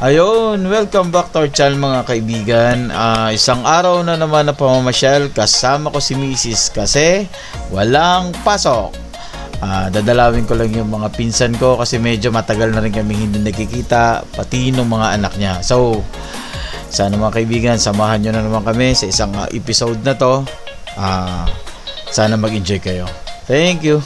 Ayun, welcome back to our channel mga kaibigan. Isang araw na naman na pamamasyal, kasama ko si Mrs. kasi walang pasok. Dadalawin ko lang yung mga pinsan ko kasi medyo matagal na rin kami hindi nagkikita, pati ng mga anak niya. So, sana mga kaibigan, samahan nyo na naman kami sa isang episode na to. Sana mag-enjoy kayo. Thank you.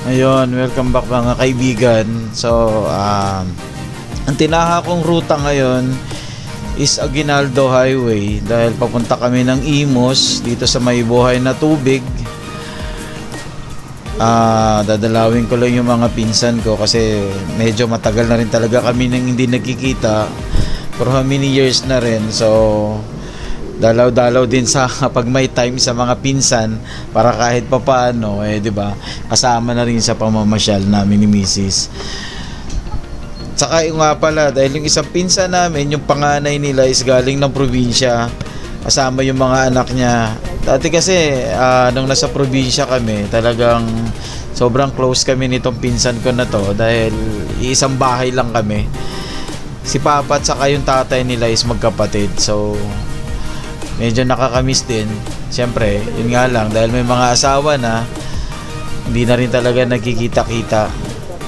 Ayun, welcome back mga kaibigan. So, ang tinaha kong ruta ngayon is Aguinaldo Highway dahil papunta kami ng Imus dito sa may buhay na tubig. Dadalawin ko lang yung mga pinsan ko kasi medyo matagal na rin talaga kami nang hindi nagkikita for how many years na rin. So, dalaw-dalaw din sa pag may time sa mga pinsan para kahit papaano di ba, kasama na rin sa pamamasyal namin ni Mrs. Saka yung nga pala, dahil yung isang pinsan namin, yung panganay nila is galing ng probinsya, kasama yung mga anak niya. Dati kasi nung nasa probinsya kami, talagang sobrang close kami nitong pinsan ko na to dahil isang bahay lang kami. Si Papa at saka yung tatay nila is magkapatid. So medyo nakakamiss din. Siyempre, yun nga lang, dahil may mga asawa na, hindi na rin talaga nagkikita-kita.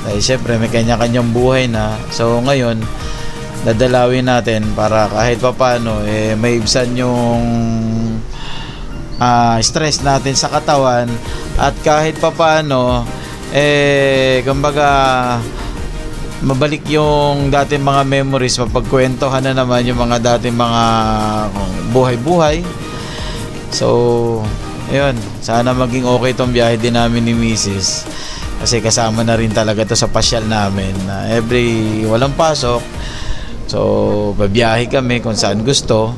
Dahil siyempre, may kanya-kanyang buhay na. So, ngayon, dadalawin natin para kahit papano, maibsan yung stress natin sa katawan. At kahit papano, kumbaga, mabalik yung dating mga memories, mapagkwentuhan na naman yung mga dating mga buhay-buhay. So, ayun, sana maging okay tong biyahe din namin ni Mrs. Kasi kasama na rin talaga to sa pasyal namin na walang pasok. So, babiyahe kami kung saan gusto.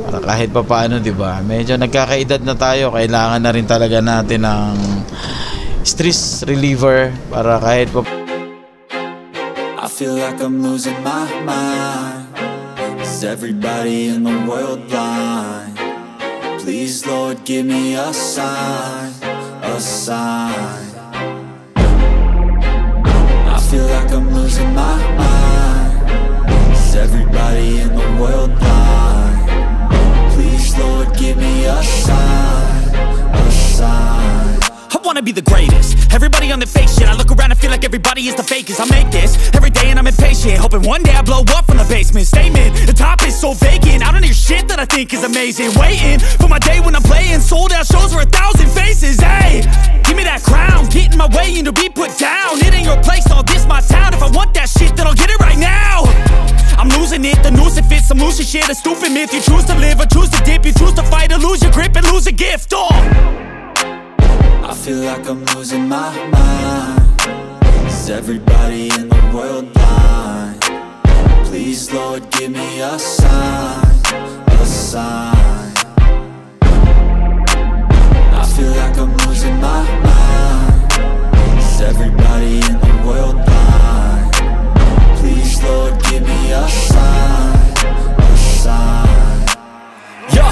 Para kahit pa paano, di ba? Medyo nagkakaedad na tayo, kailangan na rin talaga natin ng stress reliever para kahit pa I feel like I'm losing my mind. Is everybody in the world blind? Please, Lord, give me a sign, a sign. I feel like I'm losing my mind. Is everybody in the world blind? Please, Lord, give me a sign, a sign. I wanna be the greatest. Everybody on the fake shit. I look around and feel like everybody is the fakest. I make this every day and I'm impatient, hoping one day I blow up from the basement. Statement, the top is so vacant. I don't hear shit that I think is amazing. Waiting for my day when I'm playing sold out shows for 1,000 faces. Hey, give me that crown, get in my way and to be put down. It ain't your place, all this my town. If I want that shit, then I'll get it right now. I'm losing it, the noose it fits. I'm losing shit, a stupid myth. You choose to live or choose to dip. You choose to fight or lose your grip and lose a gift. I feel like I'm losing my mind. Is everybody in the world blind? Please, Lord, give me a sign, a sign. I feel like I'm losing my mind. Is everybody in the world blind? Please, Lord, give me a sign, a sign. Yeah.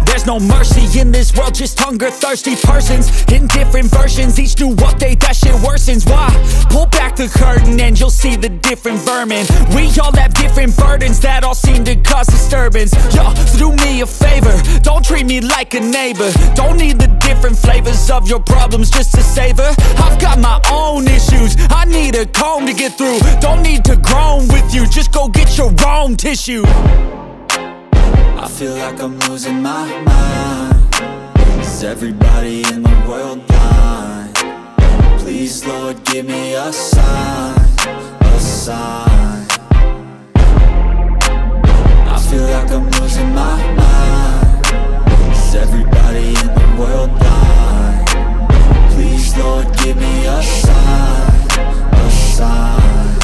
There's no mercy in this world, just hunger-thirsty persons in different versions. Each new update, that shit worsens. Why? Pull back the curtain and you'll see the different vermin. We all have different burdens that all seem to cause disturbance. Yo, so do me a favor, don't treat me like a neighbor. Don't need the different flavors of your problems just to savor. I've got my own issues, I need a comb to get through. Don't need to groan with you, just go get your own tissue. I feel like I'm losing my mind. Is everybody in the world blind? Please, Lord, give me a sign, a sign. I feel like I'm losing my mind. Is everybody in the world blind? Please, Lord, give me a sign, a sign.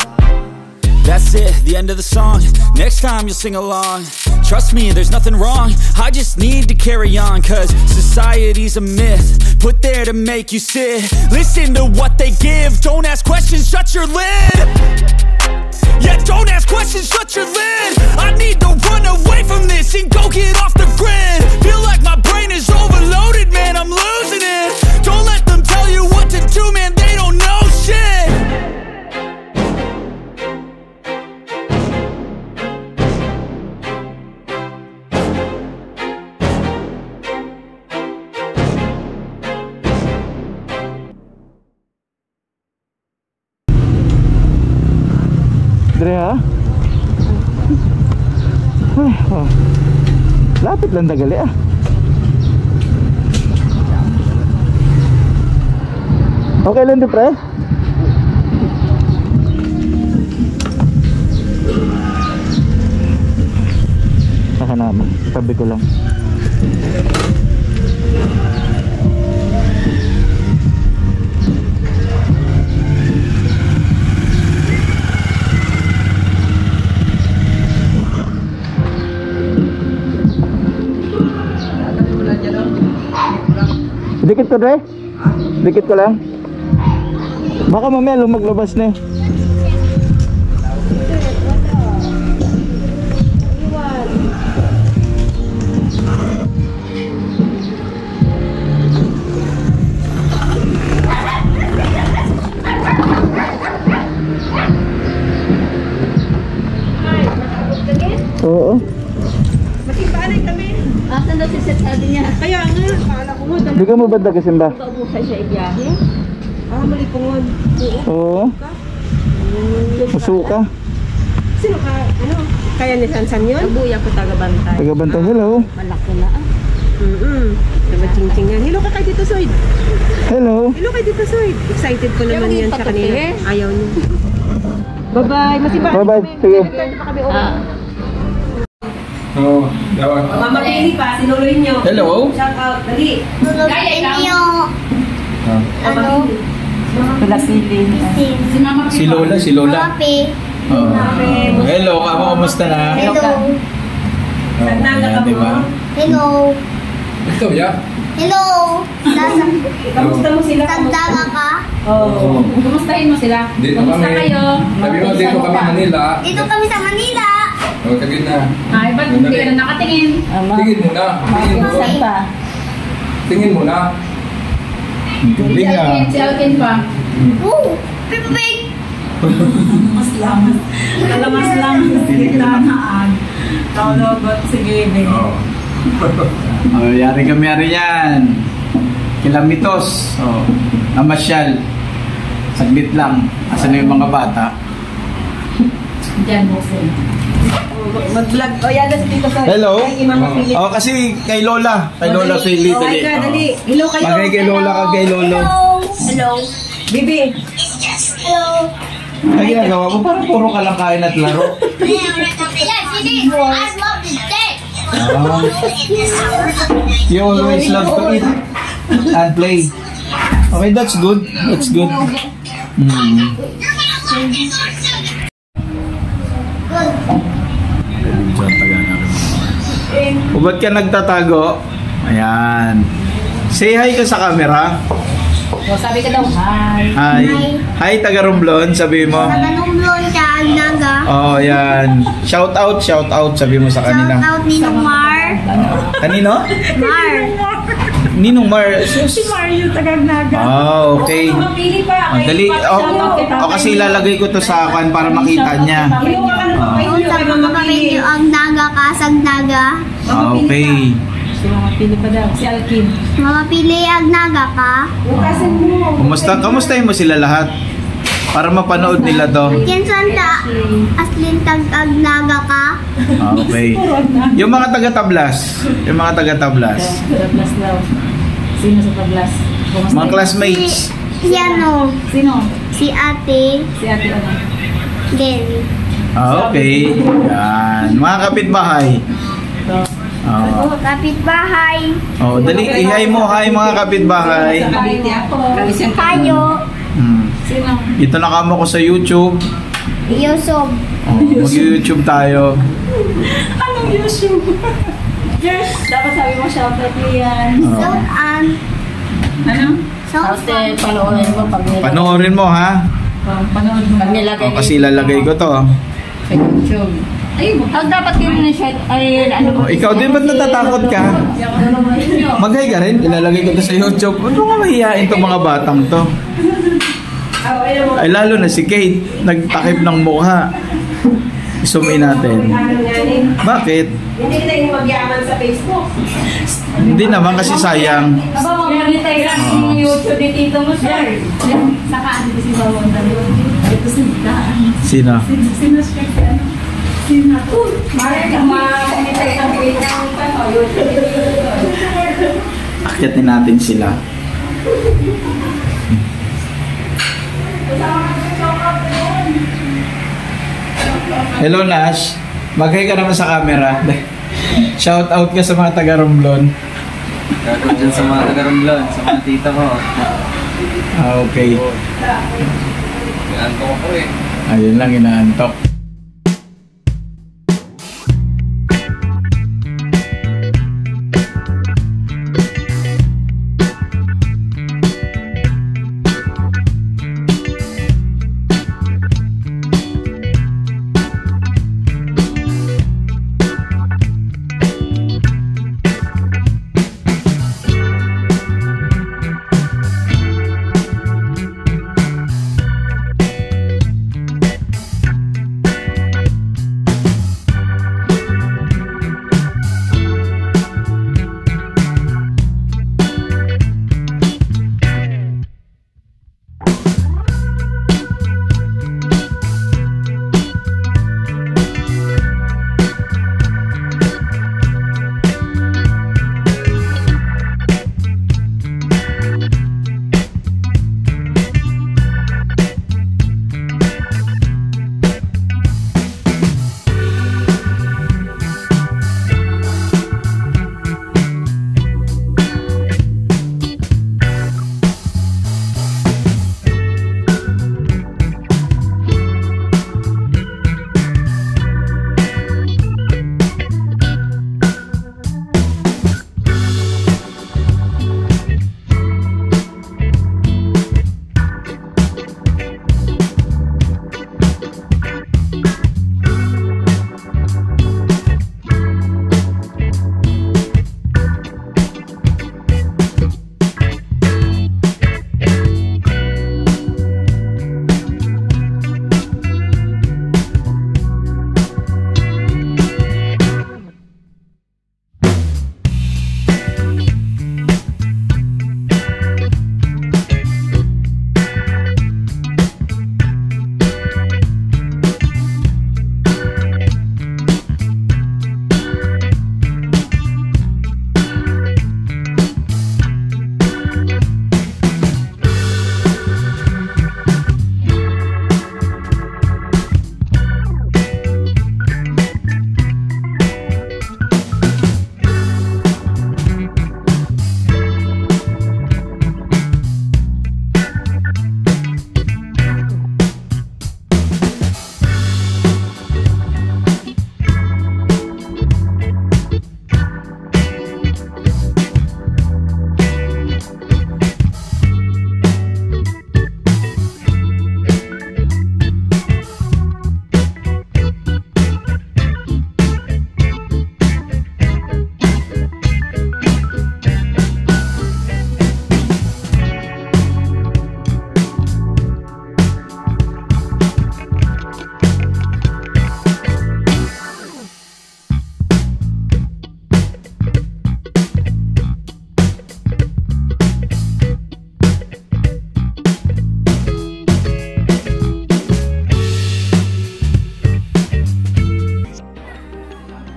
That's it, the end end of the song. Next time you'll sing along. Trust me, there's nothing wrong. I just need to carry on, cause society's a myth put there to make you sit. Listen to what they give. Don't ask questions, shut your lid. Yeah, don't ask questions, shut your lid. I need to run away from this and go get off the grid. Feel like my brain is overloaded, man, I'm losing it. Don't let them tell you what to do, man, they don't know shit. Dre ha? Lapit lang dagali ah. Okay lang di pre? Saka naman, tabi ko lang. Dikit ko, Dre? Dikit ko lang. Baka mamaya lumaglabas na eh. Oo. Masipaanay kami. Asan daw si Seth sabi niya? Kaya nga, akala ko mo. Di ka mo ba nagasimba? Paubusay siya ibiyahe? Mali po nga. Oo. Musuka. Sino ka? Ano? Kaya ni Sansan yun? Nabuya ko taga-bantay. Taga-bantay, hello. Malaki na ah. Taga-ching-ching yan. Hello ka kay Tito Soyd. Hello. Hello kay Tito Soyd. Excited ko naman yan sa kanila. Ayaw niya. Bye-bye. Masipaanay kami. Bye-bye. Sige. Pa kami uwi. Oo, dapat. Mama Pili pa, sinuloy niyo. Hello. Shout out, dali. Kaya ikaw. Ano? Wala Pili. Si Lola, si Lola. Papi. Oh. Hello, ako kumusta na? Hello. Ayan, diba? Hello. Ito, ya. Hello. Kamusta mo sila? Tagdaga ka? Oo. Kumustahin mo sila? Dito Kumusta kami. kayo? Sabi mo, dito kami Manila. Dito kami sa Manila. O, tagin na. Ay, ba't hindi ka na nakatingin? Tingin mo na. Tingin mo. Tingin mo na. Galing ah. Si Alvin pa. Ooh, pipig. Mas lang. Kalamas lang. Tinaan. Kaulogot. Sige, baby. Oh, yari yan. Kilamitos. Oh, namasyal. Saglit lang. Asan na yung mga bata? Diyan mo sila. Mag-vlog. O, yan na si Tito Soyd. Hello. Kay Mama Pili. Oh, kasi kay Lola. Kay Lola Philly. Oh, ay ka, dali. Hello kayo. Bagay kay Lola ka kay Lolo. Hello. Bibi. Hello. Ang ginagawa mo, parang puro ka lang kain at laro. Yes, it is. I love this day. You always love to eat and play. Okay, that's good. That's good. O ba't ka nagtatago? Ayan. Say hi ka sa camera. O, sabi ka daw, hi. Hi. Hi, taga Romblon, sabi mo. Taganumblon siya, Naga. Oh, yan. Shout out, sabi mo sa Shout kanila. out Ninong Mar. Kanino? Mar. Ninong Mar. Si Mario, tagagnaga. Ah, okay. Mapili pa. Oh, dali. Oh, kasi ilalagay ko to sa akin para makita niya. Kung sa mga kapatid ang Naga kasag Naga. Ah, okay. Si Mama Pili pa daw. Si Alkin. Mapili ang Naga ka. Kamustahin mo sila lahat? Para mapanood nila to. Kinsan ta aslin tag ag Naga ka. Ah, okay. Yung mga taga-tablas. Tablas daw. Sino sa tablas? Mga classmates. Si ano? Sino? Si ate. Si Ate ano? Gary. Ah, okay. Yan. Mga kapitbahay. So, Oh, Kapitbahay. oh, dali. Ihay mo. Hi, mga kapitbahay. sa Cavite ako. Kayo. Hmm. Sino? Ito na kamo ko sa YouTube. Yusuf. Oh, mag-YouTube tayo. Anong YouTube? Dapat sabi mo shoutout mo yan. Suan. Ano? Suan. Panoorin mo pag nilagay. Panoorin mo ha. Panood mo. Pag nilagay Oh, kasi ilalagay ko to. sa YouTube. Ay, dapat ganun na siya. Ay, ano Oh, ikaw din ba't natatakot ka? Mag-hi ka rin. Ilalagay ko to sa YouTube. Ano nga mahihain tong mga batang to? Ay lalo na si Kate. Nagtakip ng mukha. Isumin natin. Bakit? Hindi kita yung magyaman sa Facebook. Hindi naman kasi sayang. Aba, mag-monetize ang YouTube ni Tito mo, sir. Saka ano si Bawang Dalo. Ito si Daan. Sino? Sino siya si ano? Sino? Ma-monetize ang page ng YouTube. Akyatin natin sila. Hello Nash. Mag-hi ka naman sa camera. Shout out ka sa mga taga-Romblon. Gagawin dyan sa mga taga-Romblon, sa mga tita ko. Okay. Inaantok ako eh. Ayun lang, inaantok.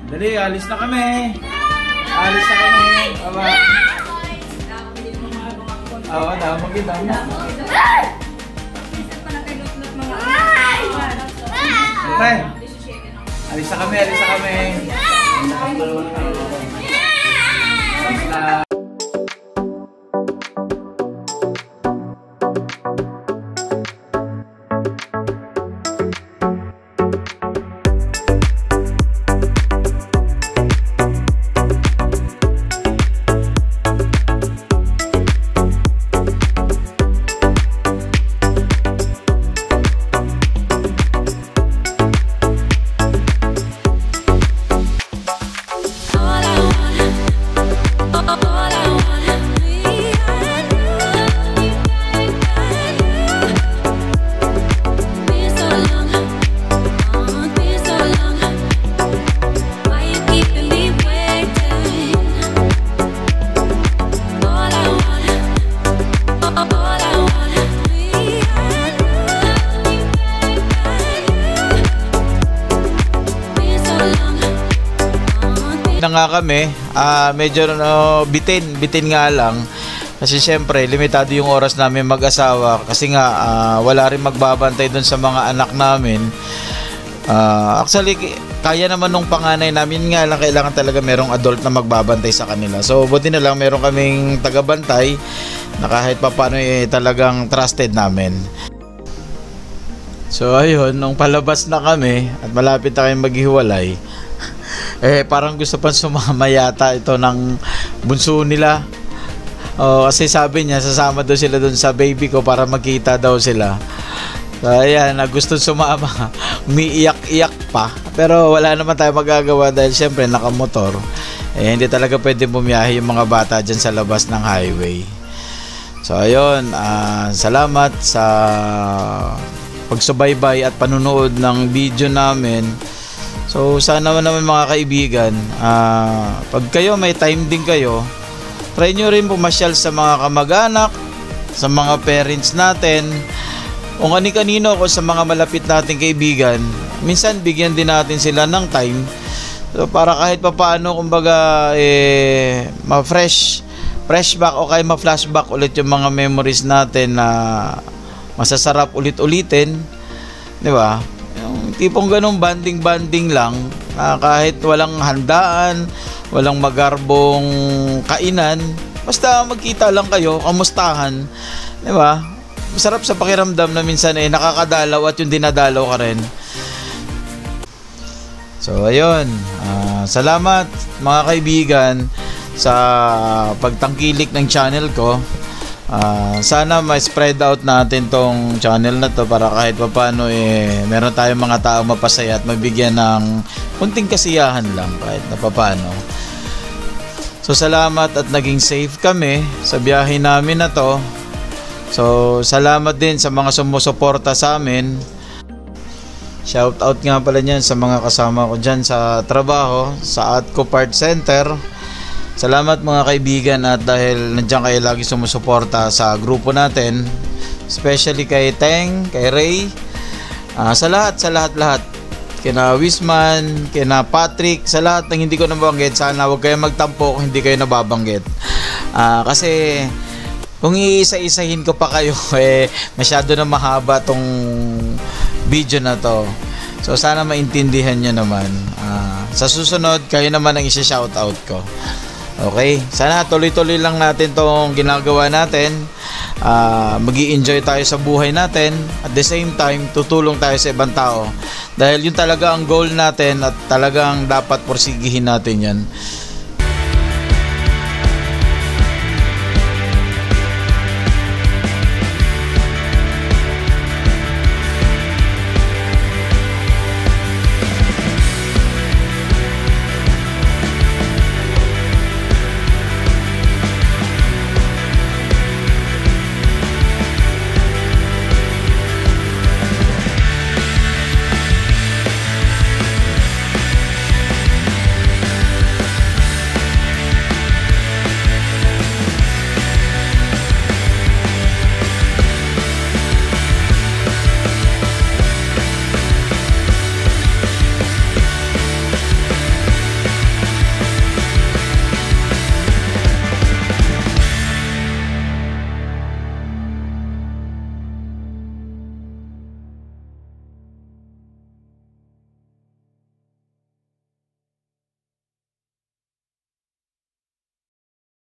Dali, alis na kami. Alis na kami. Aba. Oo, damag kita. Okay. Alis na kami, alis na kami. Alis na. na nga kami. Medyo bitin nga lang. Kasi syempre, limitado yung oras namin mag-asawa. Kasi nga, wala rin magbabantay dun sa mga anak namin. Actually, kaya naman nung panganay namin nga lang, kailangan talaga merong adult na magbabantay sa kanila. So, buti na lang meron kaming tagabantay na kahit papaano talagang trusted namin. So ayun, nung palabas na kami at malapit na kayong maghiwalay, parang gusto pang sumama yata ito ng bunso nila. Kasi sabi niya, sasama daw sila dun sa baby ko para magkita daw sila. So ayan, gusto sumama. Umiiyak-iyak pa. Pero wala naman tayo magagawa dahil syempre nakamotor. Hindi talaga pwede bumiyahe yung mga bata dyan sa labas ng highway. So ayun, salamat sa pagsubaybay at panunood ng video namin. So sana naman mga kaibigan, pag kayo may time din kayo, try nyo rin pumasyal sa mga kamag-anak, sa mga parents natin, o kani-kanino o sa mga malapit nating kaibigan. Minsan bigyan din natin sila ng time, so para kahit papaano kumbaga ma-fresh back o kaya ma-flashback ulit yung mga memories natin na masasarap ulit-ulitin, di ba? Yung tipong ganung banding lang, kahit walang handaan, walang magarbong kainan, basta magkita lang kayo, kamustahan, di ba? Masarap sa pakiramdam na minsan nakakadalaw at yung dinadalaw ka rin. So ayun, salamat mga kaibigan sa pagtangkilik ng channel ko. Sana ma-spread out natin tong channel na to para kahit papaano meron tayong mga tao mapasaya at mabigyan ng kunting kasiyahan lang kahit na papaano. So salamat at naging safe kami sa biyahe namin na to. So salamat din sa mga sumusuporta sa amin. Shout out nga pala niyan sa mga kasama ko dyan sa trabaho sa Atco Part Center. Salamat mga kaibigan at dahil nandiyan kayo lagi sumusuporta sa grupo natin, especially kay Teng, kay Ray, sa lahat, kina Wisman, kina Patrick, sa lahat ng hindi ko nabanggit, sana huwag kayo magtampo kung hindi kayo nababanggit. Kasi kung iisa-isahin ko pa kayo, masyado na mahaba tong video na to. So sana maintindihan nyo naman. Sa susunod, kayo naman ang isa-shoutout ko. Okay, sana tuloy-tuloy lang natin tong ginagawa natin. Magi-enjoy tayo sa buhay natin. At the same time, tutulong tayo sa ibang tao. Dahil yun talaga ang goal natin at talagang dapat porsigihin natin yan.